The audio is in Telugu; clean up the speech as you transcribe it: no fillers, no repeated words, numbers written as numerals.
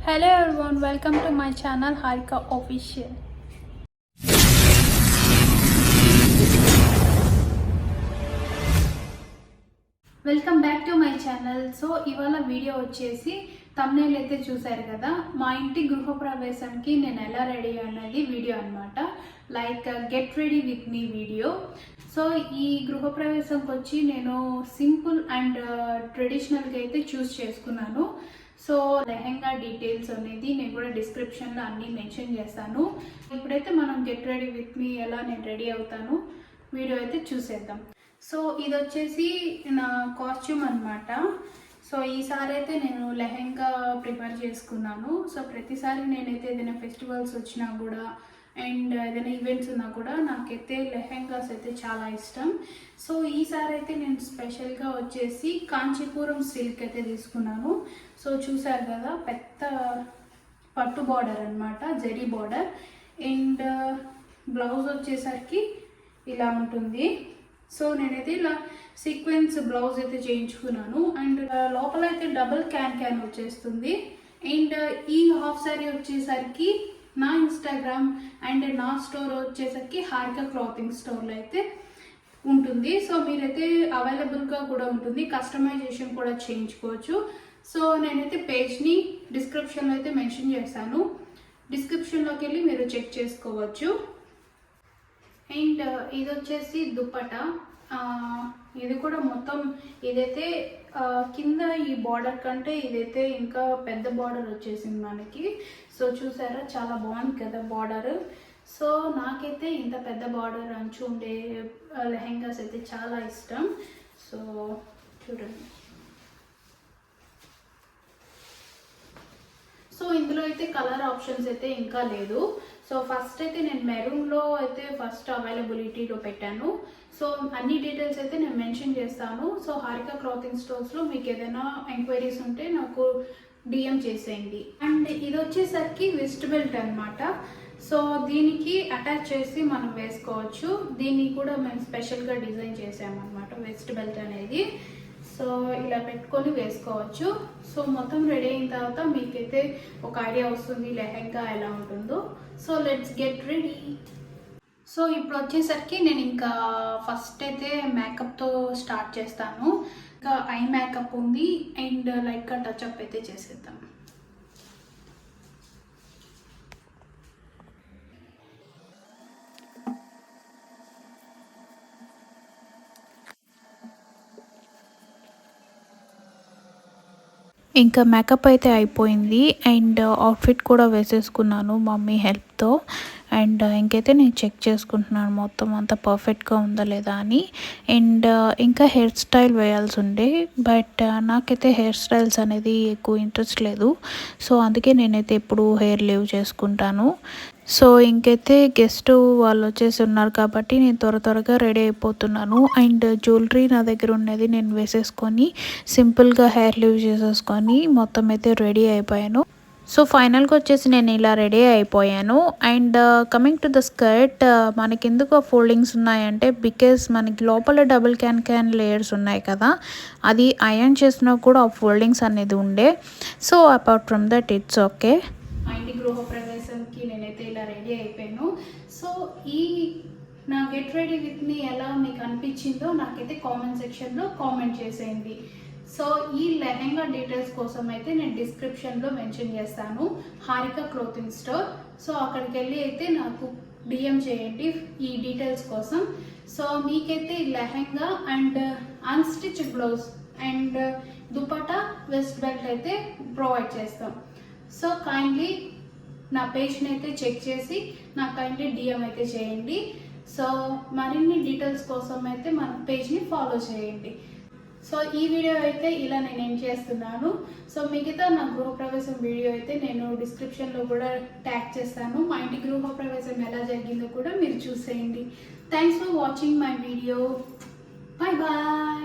Hello everyone, welcome to my channel Harika Official. Welcome back to my channel. So ఇవాళ వీడియో వచ్చేసి తమ్నైల్ అయితే చూసారు కదా, మా ఇంటి గృహప్రవేశానికి నేను ఎలా రెడీ అన్నది వీడియో అనమాట. Like get ready with me video. So ఈ గృహప్రవేశంకి వచ్చి నేను సింపుల్ అండ్ ట్రెడిషనల్గా అయితే చూస్ చేసుకున్నాను. సో లెహెంగా డీటెయిల్స్ అనేది నేను కూడా డిస్క్రిప్షన్లో అన్నీ మెన్షన్ చేస్తాను. ఇప్పుడైతే మనం గెట్ రెడీ విత్ మీ ఎలా నేను రెడీ అవుతాను వీడియో అయితే చూసేద్దాం. సో ఇది వచ్చేసి నా కాస్ట్యూమ్ అనమాట. సో ఈసారి అయితే నేను లెహెంగా ప్రిపేర్ చేసుకున్నాను. సో ప్రతిసారి నేనైతే ఏదైనా ఫెస్టివల్స్ వచ్చినా కూడా అండ్ ఏదైనా ఈవెంట్స్ ఉన్నా కూడా నాకైతే లెహెంగాస్ అయితే చాలా ఇష్టం. సో ఈసారి అయితే నేను స్పెషల్గా వచ్చేసి కాంచీపురం సిల్క్ అయితే తీసుకున్నాను. సో చూసారు కదా, పెద్ద పట్టు బార్డర్ అనమాట, జరీ బార్డర్. అండ్ బ్లౌజ్ వచ్చేసరికి ఇలా ఉంటుంది. సో నేనైతే ఇలా సీక్వెన్స్ బ్లౌజ్ అయితే చేయించుకున్నాను. అండ్ లోపల అయితే డబుల్ క్యాన్ వచ్చేస్తుంది. అండ్ ఈ హాఫ్ శారీ వచ్చేసరికి నా ఇన్స్టాగ్రామ్ అండ్ నా స్టోర్ వచ్చేసరికి హారిక క్లాతింగ్ స్టోర్లో అయితే ఉంటుంది. సో మీరైతే అవైలబుల్గా కూడా ఉంటుంది, కస్టమైజేషన్ కూడా చేయించుకోవచ్చు. సో నేనైతే పేజ్ని డిస్క్రిప్షన్లో అయితే మెన్షన్ చేశాను, డిస్క్రిప్షన్లోకి వెళ్ళి మీరు చెక్ చేసుకోవచ్చు. అండ్ ఇది వచ్చేసి దుప్పటా. ఇది కూడా మొత్తం ఇదైతే కింద ఈ బార్డర్ కంటే ఇదైతే ఇంకా పెద్ద బార్డర్ వచ్చేసింది మనకి. సో చూసారా, చాలా బాగుంది కదా బార్డర్. సో నాకైతే ఇంత పెద్ద బార్డర్ అంచు ఉండే లెహెంగాస్ అయితే చాలా ఇష్టం. సో చూడండి. సో ఇందులో అయితే కలర్ ఆప్షన్స్ అయితే ఇంకా లేదు. సో ఫస్ట్ అయితే నేను మెరూన్లో అయితే ఫస్ట్ అవైలబిలిటీలో పెట్టాను. సో అన్ని డీటెయిల్స్ అయితే నేను మెన్షన్ చేస్తాను. సో హారిక క్లాతింగ్ స్టోర్స్లో మీకు ఏదైనా ఎంక్వైరీస్ ఉంటే నాకు డిఎం చేసేయండి. అండ్ ఇది వచ్చేసరికి వెస్ట్ బెల్ట్ అనమాట. సో దీనికి అటాచ్ చేసి మనం వేసుకోవచ్చు. దీన్ని కూడా మేము స్పెషల్గా డిజైన్ చేసామన్నమాట, వెస్ట్ బెల్ట్ అనేది. సో ఇలా పెట్టుకొని వేసుకోవచ్చు. సో మొత్తం రెడీ అయిన తర్వాత మీకైతే ఒక ఐడియా వస్తుంది లెహెంగా ఎలా ఉంటుందో. So let's get ready. So ఇప్పుడు వచ్చేసరికి నేను ఇంకా ఫస్ట్ అయితే మేకప్తో స్టార్ట్ చేస్తాను. ఇంకా ఐ మేకప్ ఉంది అండ్ లైట్గా టచ్అప్ అయితే చేసేద్దాం. ఇంకా మేకప్ అయితే అయిపోయింది అండ్ అవుట్ఫిట్ కూడా వేసేసుకున్నాను మమ్మీ హెల్ప్తో. అండ్ ఇంకైతే నేను చెక్ చేసుకుంటున్నాను మొత్తం అంతా పర్ఫెక్ట్గా ఉందా లేదా అని. అండ్ ఇంకా హెయిర్ స్టైల్ వేయాల్సి ఉండే, బట్ నాకైతే హెయిర్ స్టైల్స్ అనేది ఎక్కువ ఇంట్రెస్ట్ లేదు. సో అందుకే నేనైతే ఎప్పుడు హెయిర్ లీవ్ చేసుకుంటాను. సో ఇంకైతే గెస్ట్ వాళ్ళు వచ్చేసి ఉన్నారు కాబట్టి నేను త్వరగా రెడీ అయిపోతున్నాను. అండ్ జ్యువెలరీ నా దగ్గర ఉన్నది నేను వేసేసుకొని సింపుల్గా హెయిర్ లీవ్ చేసేసుకొని మొత్తం అయితే రెడీ అయిపోయాను. సో ఫైనల్గా వచ్చేసి నేను ఇలా రెడీ అయిపోయాను. And coming to the skirt, మనకి ఎందుకు ఫోల్డింగ్స్ ఉన్నాయంటే బికాస్ మనకి లోపల డబుల్ క్యాన్ లేయర్స్ ఉన్నాయి కదా, అది ఐరన్ చేసినా కూడా ఆ ఫోల్డింగ్స్ అనేది ఉండే. So apart from that it's okay. మా ఇంటి గృహప్రవేశంకి నేనైతే ఇలా రెడీ అయిపోయాను. సో ఈ నా గెట్ రెడీ విత్ మీ ఎలా మీకు అనిపించిందో నాకైతే కామెంట్ సెక్షన్లో కామెంట్ చేసేయండి. సో ఈ లెహెంగా డీటెయిల్స్ కోసం అయితే నేను డిస్క్రిప్షన్లో మెన్షన్ చేస్తాను, హారిక క్లోతింగ్ స్టోర్. సో అక్కడికి వెళ్ళి అయితే నాకు డిఎం చేయండి ఈ డీటెయిల్స్ కోసం. సో మీకైతే lehenga and unstitch blouse and dupatta west belt అయితే ప్రొవైడ్ చేస్తాం. సో కైండ్లీ నా పేజ్ని అయితే చెక్ చేసి నాకు కైండ్లీ డిఎం అయితే చేయండి. సో మరిన్ని డీటెయిల్స్ కోసం అయితే మన పేజ్ని ఫాలో చేయండి. సో ఈ వీడియో అయితే ఇలా నేను ఏం చేస్తున్నాను. సో మిగతా నా గృహప్రవేశం వీడియో అయితే నేను డిస్క్రిప్షన్లో కూడా ట్యాగ్ చేస్తాను. మా ఇంటి గృహప్రవేశం ఎలా జరిగిందో కూడా మీరు చూసేయండి. Thanks for watching my video. Bye bye.